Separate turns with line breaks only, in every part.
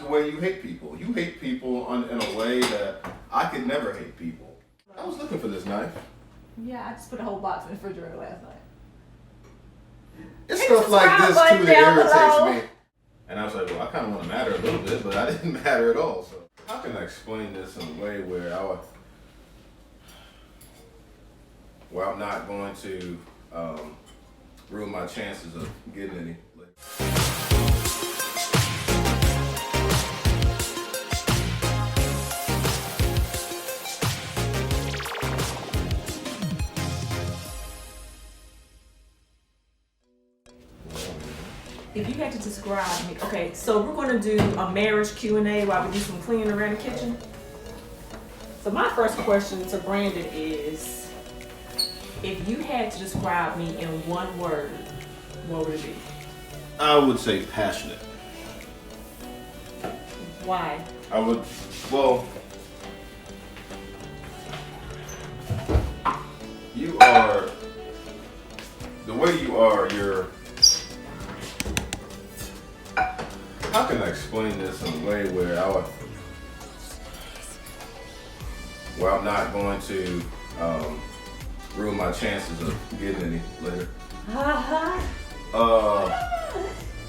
the way you hate people. You hate people in a way that I could never hate people. I was looking for this knife.
Yeah, I just put a whole box in the refrigerator last night.
It's stuff like this too that irritates me. And I was like, well, I kind of want to matter a little bit, but I didn't matter at all. So how can I explain this in a way where I'm not going to ruin my chances of getting any later?
If you had to describe me, okay, so we're going to do a marriage Q&A while we do some cleaning around the kitchen. So my first question to Brandon is, if you had to describe me in one word, what would it be?
I would say passionate.
Why?
You are, the way you are, how can I explain this in a way where I'm not going to ruin my chances of getting any later?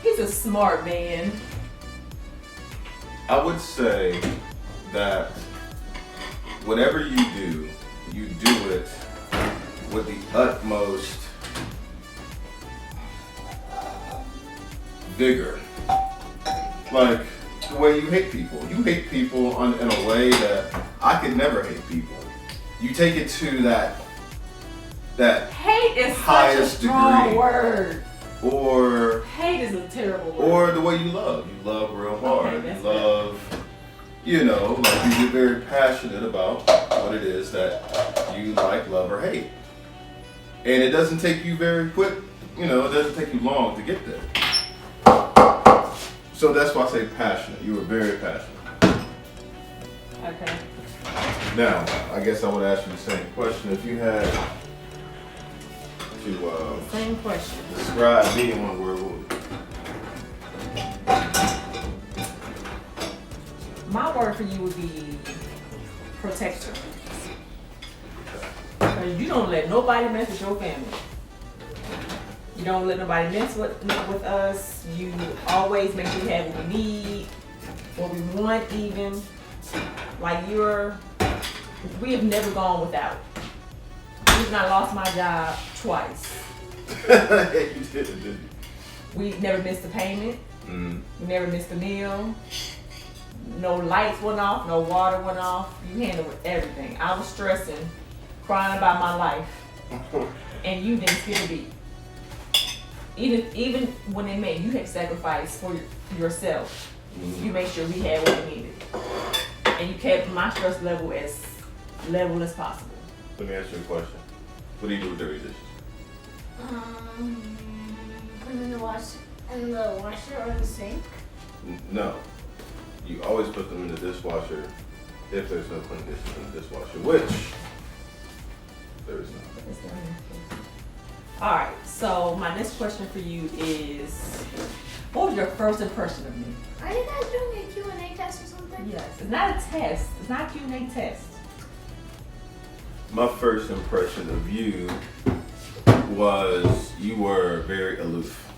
He's a smart man.
I would say that whatever you do it with the utmost vigor. Like the way you hate people. You hate people in a way that I could never hate people. You take it to that
hate is
highest
such a strong
degree.
word.
Or
hate is a terrible word.
Or the way you love. You love real hard.
Okay,
you love, like you get very passionate about what it is that you like, love, or hate. And it doesn't take you very quick, it doesn't take you long to get there. So that's why I say passionate. You were very passionate.
Okay.
Now, I guess I would ask you the same question. If you had to
same question.
Describe me in one word, what would it be?
My word for you would be protector. Because you don't let nobody mess with your family. You don't let nobody mess with us. You always make sure we have what we need, what we want even. Like we have never gone without. We've not lost my job twice.
You didn't.
We never missed a payment.
Mm.
We never missed a meal. No lights went off, no water went off. You handled everything. I was stressing, crying about my life, and you didn't skip a beat. Even when they made you had sacrifice for yourself, you made sure we had what we needed, and you kept my stress level as level as possible.
Let me ask you a question. What do you do with dirty dishes?
Put in the washer or the sink.
No, you always put them in the dishwasher if there's no clean dishes in the dishwasher, which there is not.
All right, so my next question for you is, what was your first impression of me?
Are you guys doing a Q&A test or something?
Yes, it's not a test. It's not a Q&A test.
My first impression of you was you were very aloof.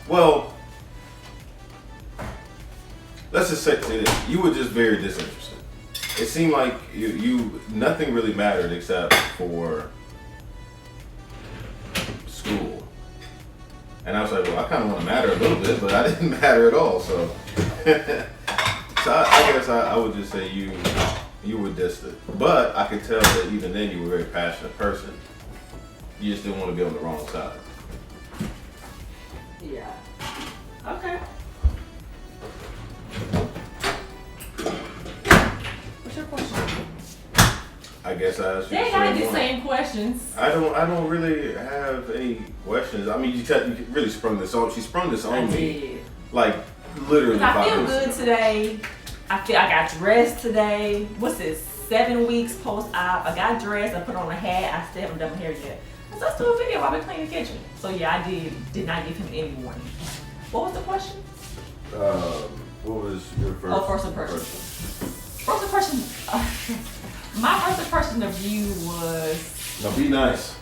Well, let's just say this. You were just very disinterested. It seemed like you nothing really mattered except for school. And I was like, well, I kind of want to matter a little bit, but I didn't matter at all. So, I guess I would just say you were distant. But I could tell that even then you were a very passionate person. You just didn't want to be on the wrong side.
Yeah. Okay. What's your question?
I guess I asked you.
They got the same questions.
I don't really have any questions. I mean, you really sprung this on. She sprung this on me, like literally.
I feel good today. I got dressed today. What's this? 7 weeks post-op. I got dressed. I put on a hat. I still haven't done my hair yet. So let's do a video while we clean the kitchen. So yeah, I did not give him any warning. What was the question?
What was your first?
Oh, first impression. First impression. My first impression of you was.
Now be nice.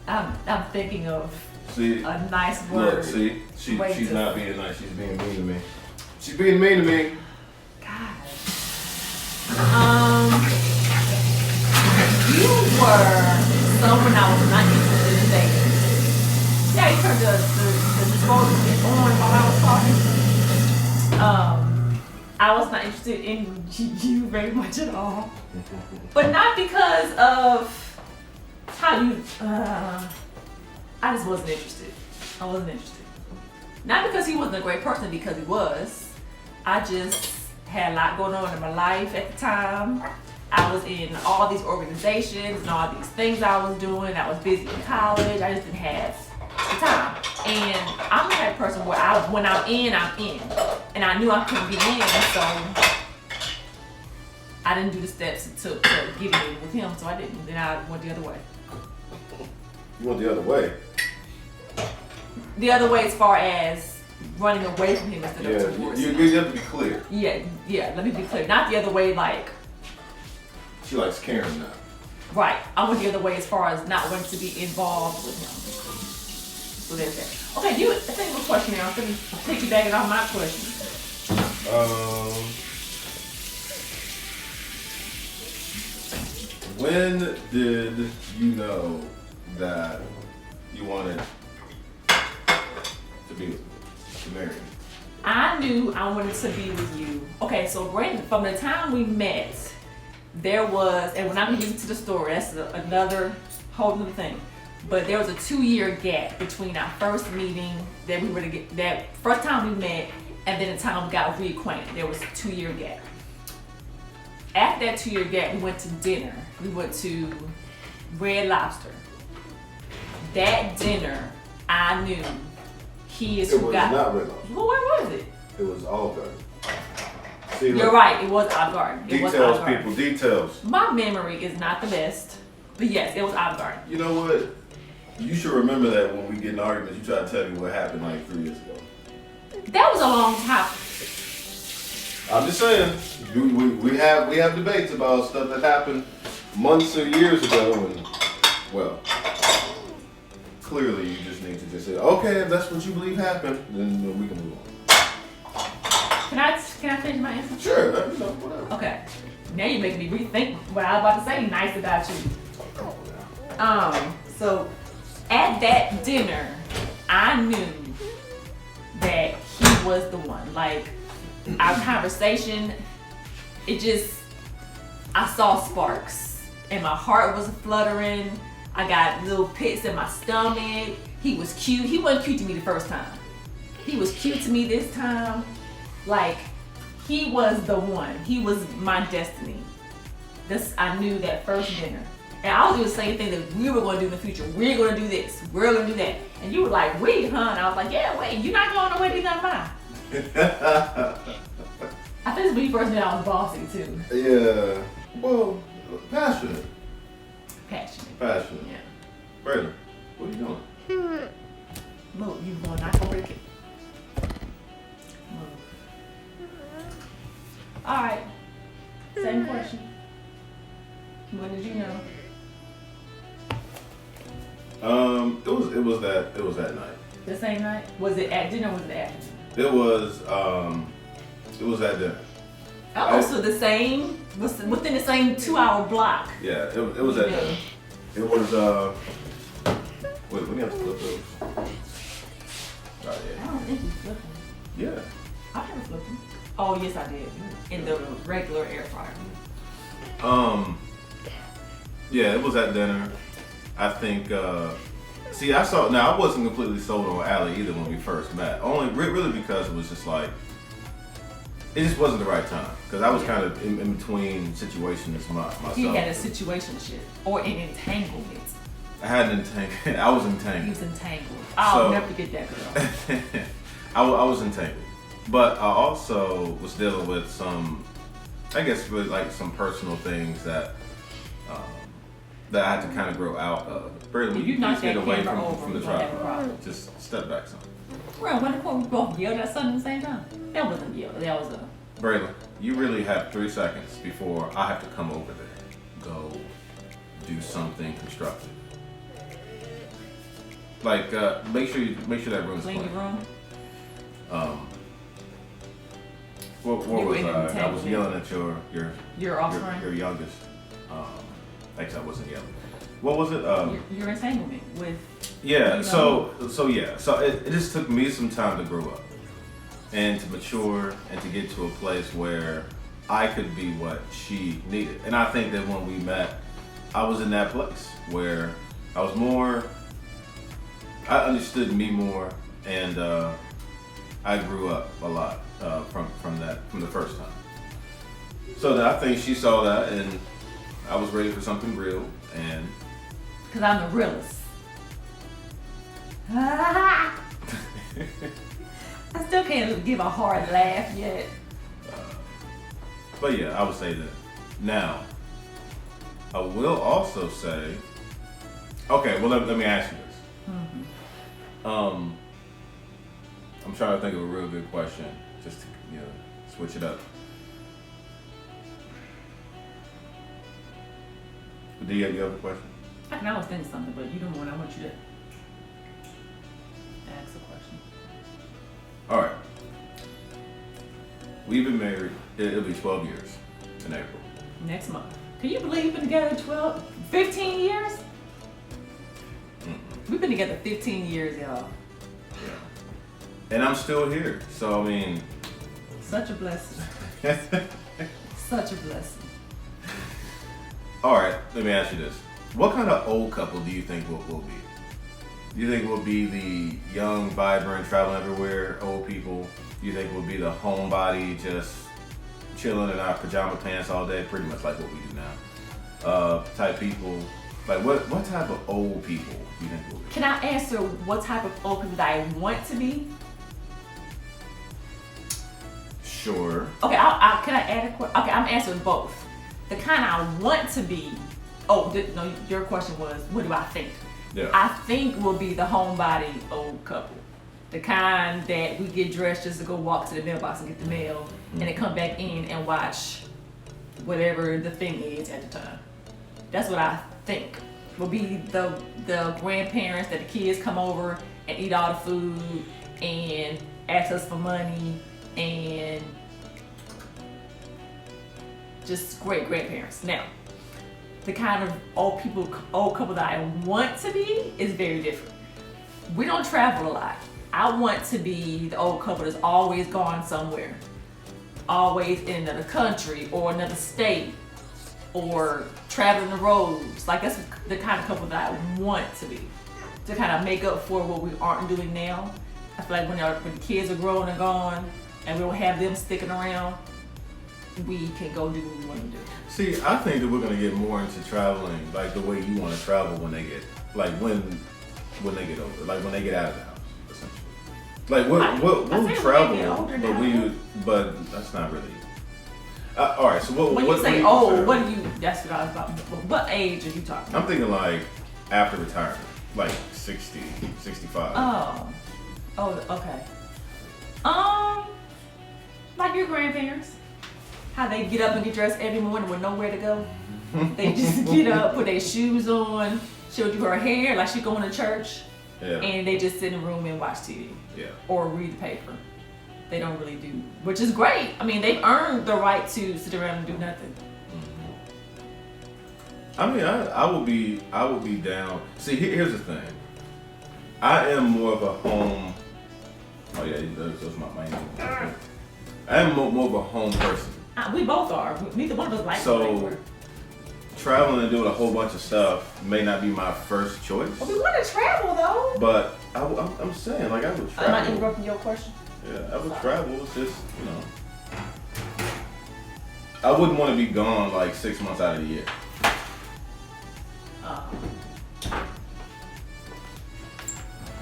I'm thinking of
See,
a nice word.
look, see,
Way
she's
to-
not being nice. She's being mean to me. She's being mean to me.
God. You were someone I was not interested in dating. Yeah, you turned the disposal on while I was talking. I was not interested in you very much at all. But not because of how you, I just wasn't interested. I wasn't interested. Not because he wasn't a great person, because he was. I just had a lot going on in my life at the time. I was in all these organizations and all these things I was doing. I was busy in college. I just didn't have the time. And I'm the type of person where when I'm in, I'm in. And I knew I couldn't get in, so I didn't do the steps to get in with him, so I didn't. Then I went the other way.
You went the other way.
The other way as far as running away from him instead of towards him.
You have to be clear.
Yeah, let me be clear. Not the other way, like,
She likes Karen now.
right. I went the other way as far as not wanting to be involved with him. So there's that. Okay, I think of a question now. I'm going to piggyback it off my question.
When did you know that you wanted to be with me, to marry me?
I knew I wanted to be with you. Okay, so from the time we met, there was, and when I'm gonna get into the story, that's another whole other thing. But there was a 2-year gap between our first meeting that first time we met, and then the time we got reacquainted. There was a 2-year gap. After that 2-year gap, we went to dinner. We went to Red Lobster. That dinner, I knew he is
It
who
was
got.
not Red Lobster.
Well, where was it?
It was Olive Garden. See,
You're
look,
right. It was Olive Garden. It was
Details,
Olive Garden.
people, details.
My memory is not the best, but yes, it was Olive Garden.
You know what? You should remember that when we get in arguments, you try to tell me what happened like 3 years ago.
That was a long time.
I'm just saying, we have debates about stuff that happened months or years ago, and well, clearly you just need to just say, okay, if that's what you believe happened, then we can move on.
Can I finish my answer?
Sure, whatever.
Okay. Now you're making me rethink what I was about to say nice about you. So at that dinner, I knew that he was the one. Like, our conversation, I saw sparks and my heart was fluttering. I got little pits in my stomach. He was cute. He wasn't cute to me the first time. He was cute to me this time. Like, he was the one. He was my destiny. I knew that first dinner. And I was doing the same thing that we were going to do in the future. We're going to do this. We're going to do that. And you were like, wait, huh? And I was like, yeah, wait, you're not going away, neither am I. I think it's when you first met, I was bossy too.
Yeah. Well, passionate.
Passionate.
Passionate.
Yeah.
Brandon, what are you doing?
Look, you going to knock over the kid. All right. Same question. When did you know?
It was that night.
The same night? Was it at dinner or was it after dinner?
It was at dinner.
Oh, so the same, within the same 2-hour block.
Yeah, it was at dinner. It was wait, we have to flip those. Right,
I don't think you flipped them.
yeah.
I never flipped them. Oh, yes, I did. In the regular air fryer.
Yeah, it was at dinner. I think, I wasn't completely sold on Allie either when we first met. Only really because it was just like, it just wasn't the right time. Because I was kind of in between situations myself.
He had a situationship or an entanglement.
I had an entanglement. I was entangled.
He was entangled. I'll never forget that girl.
I was entangled. But I also was dealing with some, I guess, really like some personal things that I had to kind of grow out of. Brandon,
If you knock
please get
that
away
camera over,
from the
we're gonna have a
tripod.
problem.
Just step back some.
Well, when the court we both yelled at something at the same time. That wasn't yelling. That was a.
Braylon, you really have 3 seconds before I have to come over there. Go do something constructive. Like, make sure that room's
Clean
clean.
your room.
What
You were
was
in an
I? I was
entanglement.
yelling at
Your offspring.
your youngest. Actually, I wasn't yelling. What was it?
Your entanglement with.
Yeah.
you
So it just took me some time to grow up and to mature and to get to a place where I could be what she needed. And I think that when we met, I was in that place where I understood me more, and I grew up a lot from the first time. So I think she saw that, and I was ready for something real. And
Because I'm the realest. I still can't give a hard laugh yet.
but yeah, I would say that. Now, I will also say, okay, well let me ask you this.
Mm-hmm.
I'm trying to think of a real good question, just to switch it up. Do you have a question?
I can always think of something, but you don't want. I want you to ask a question.
All right. We've been married. It'll be 12 years in April.
Next month. Can you believe we've been together 15 years? We've been together 15 years, y'all.
Yeah. And I'm still here. So I mean.
Such a blessing. Such a blessing.
All right. Let me ask you this: what kind of old couple do you think we'll be? Do you think we'll be the young, vibrant, traveling everywhere old people? Do you think we'll be the homebody, just chilling in our pajama pants all day, pretty much like what we do now? Type people. Like what type of old people do you think we'll be?
Can I answer what type of old people that I want to be?
Sure.
Okay, can I add a question? Okay, I'm answering both. The kind I want to be. Oh, no, your question was, what do I think?
Yeah.
I think we'll be the homebody old couple. The kind that we get dressed just to go walk to the mailbox and get the mail, and then come back in and watch whatever the thing is at the time. That's what I think. Will be the grandparents that the kids come over and eat all the food and ask us for money and just great grandparents. Now, the kind of old couple that I want to be is very different. We don't travel a lot. I want to be the old couple that's always gone somewhere, always in another country or another state, or traveling the roads. Like that's the kind of couple that I want to be, to kind of make up for what we aren't doing now. I feel like when the kids are grown and gone, and we don't have them sticking around, we can go do what we want to do.
See, I think that we're gonna get more into traveling, like the way you want to travel when they get, like when they get older, like when they get out of the house, essentially. Like we'll travel, but that's not really. All right, so
when you say old, what do you? That's what I was about. What age are you talking about?
I'm thinking like after retirement, like 60, 65.
Oh, okay. Like your grandparents. How they get up and get dressed every morning with nowhere to go. They just get up, put their shoes on, she'll do her hair like she going to church, and they just sit in the room and watch TV.
Yeah. Or
read the paper. They don't really do, which is great. I mean, they've earned the right to sit around and do nothing.
I mean, I will be down. See, here's the thing. I am more of a home. Oh yeah, those my name. I am more of a home person.
We both are. Neither one of us like
so traveling and doing a whole bunch of stuff may not be my first choice.
Well, we want to travel though.
But I'm saying, like, I would travel.
Am I interrupting your question?
Yeah, I would travel. It's just, I wouldn't want to be gone like 6 months out of the year.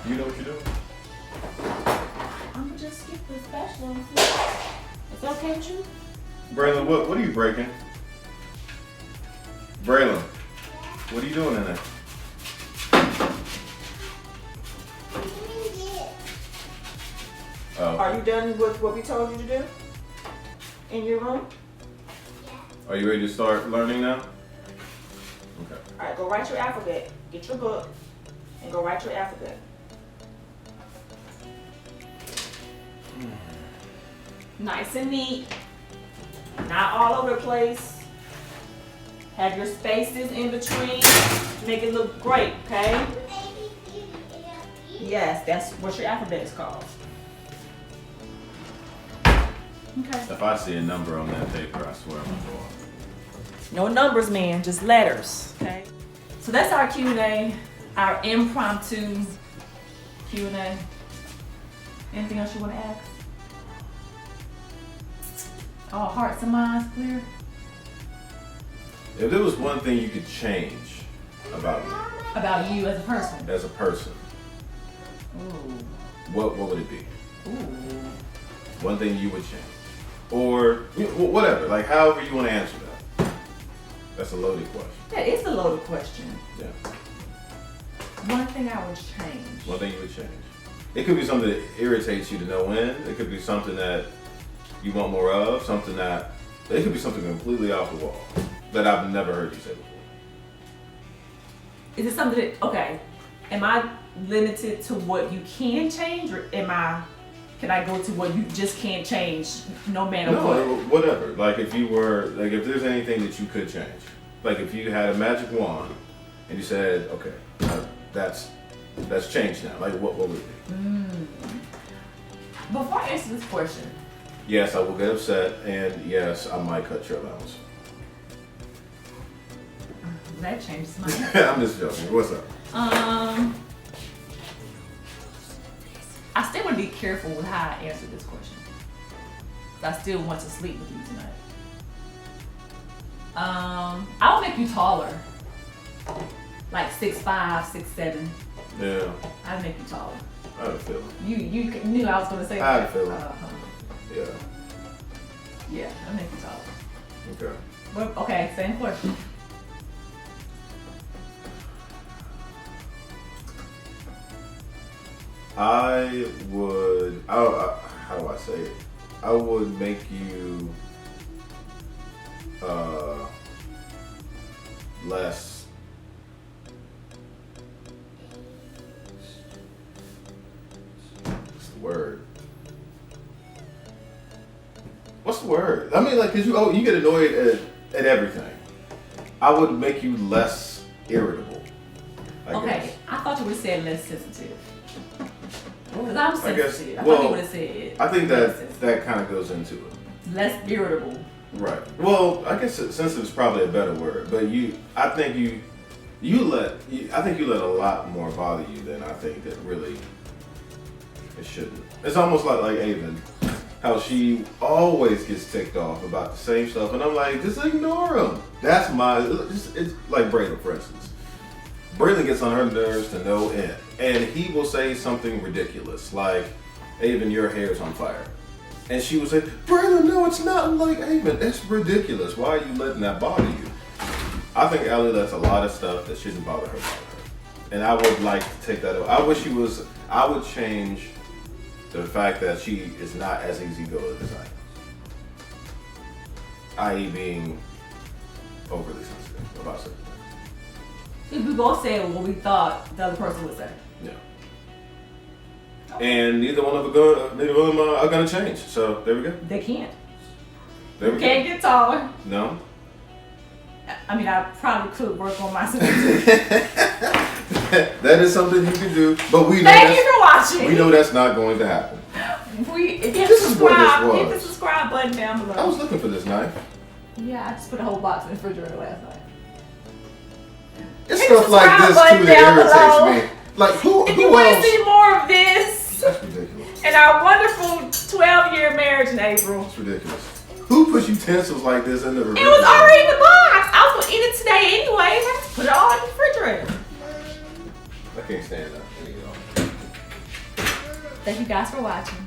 You know what you're doing?
I'm gonna just skip this bachelor. It's okay with you?
Braylon, what are you breaking? Braylon, what are you doing in there? Oh.
Are you done with what we told you to do in your room?
Are you ready to start learning now? Okay.
All right, go write your alphabet. Get your book and go write your alphabet. Nice and neat. Not all over the place. Have your spaces in between. Make it look great, okay? Yes, that's what your alphabet is called. Okay.
If I see a number on that paper, I swear I'm gonna go off.
No numbers, man, just letters. Okay. So that's our Q&A, our impromptu Q&A. Anything else you want to ask? All hearts and minds clear?
If there was one thing you could change about me
About you as a person. Ooh.
What would it be?
Ooh.
One thing you would change. Or whatever, like however you want to answer that. That's a loaded question.
That is a loaded question.
Yeah.
One thing I would change.
One thing you would change. It could be something that irritates you to no end. It could be something that you want more of. It could be something completely off the wall that I've never heard you say before.
Is it something that, okay, am I limited to what you can change, or can I go to what you just can't change no matter what?
Whatever. Like if there's anything that you could change. Like if you had a magic wand and you said, okay, that's changed now. Like what would it be?
Before I answer this question.
Yes, I will get upset, and yes, I might cut your allowance.
That changes my
I'm just joking. What's up?
I still want to be careful with how I answer this question. I still want to sleep with you tonight. I'll make you taller. Like 6'5", 6'7".
Yeah.
I'll make you taller.
I had a feeling.
You knew I was going to say
I had
that.
a feeling. Yeah.
Yeah, I'll make you taller.
Okay.
But, okay, same question.
I would, how do I say it? I would make you less what's the word? I mean, like, cause you get annoyed at everything. I would make you less irritable. I guess.
I thought you would have said less sensitive. Because I'm sensitive. I
well,
thought you would have said.
I think that kind of goes into it.
Less irritable.
Right. Well, I guess sensitive is probably a better word, but I think you let a lot more bother you than I think that really it shouldn't. It's almost like Avon, how she always gets ticked off about the same stuff, and I'm like, just ignore him. That's it's like Braylon, for instance. Braylon gets on her nerves to no end, and he will say something ridiculous like, Avon, your hair's on fire. And she would say, Braylon, no, it's not. I'm like, Avon, it's ridiculous. Why are you letting that bother you? I think Allie lets a lot of stuff that shouldn't bother her. And I would like to take that over. I would change the fact that she is not as easygoing as I am. I.e. being overly sensitive about certain things.
If we both said what we thought the other person would say.
Yeah. And neither one of them are going to change. So there we go.
They can't.
There we
Can't
go.
get taller.
No.
I mean, I probably could work on my sensitivity.
That is something you can do, but we know
Thank you for watching.
We know that's not going to happen.
Hit
This is what this was.
Hit the subscribe button down below.
I was looking for this knife.
Yeah, I just put a whole box in the refrigerator last night.
It's
Hit the
stuff like
subscribe
this
button
too that
down below.
irritates me. Like
If you
who
want to
else?
see more of this
That's ridiculous.
and our wonderful 12-year marriage in April,
It's ridiculous. Who puts utensils like this in the
it
refrigerator?
was already in the box. I was gonna eat it today anyway. I just put it all in the refrigerator.
I can't stand that.
Thank you guys for watching.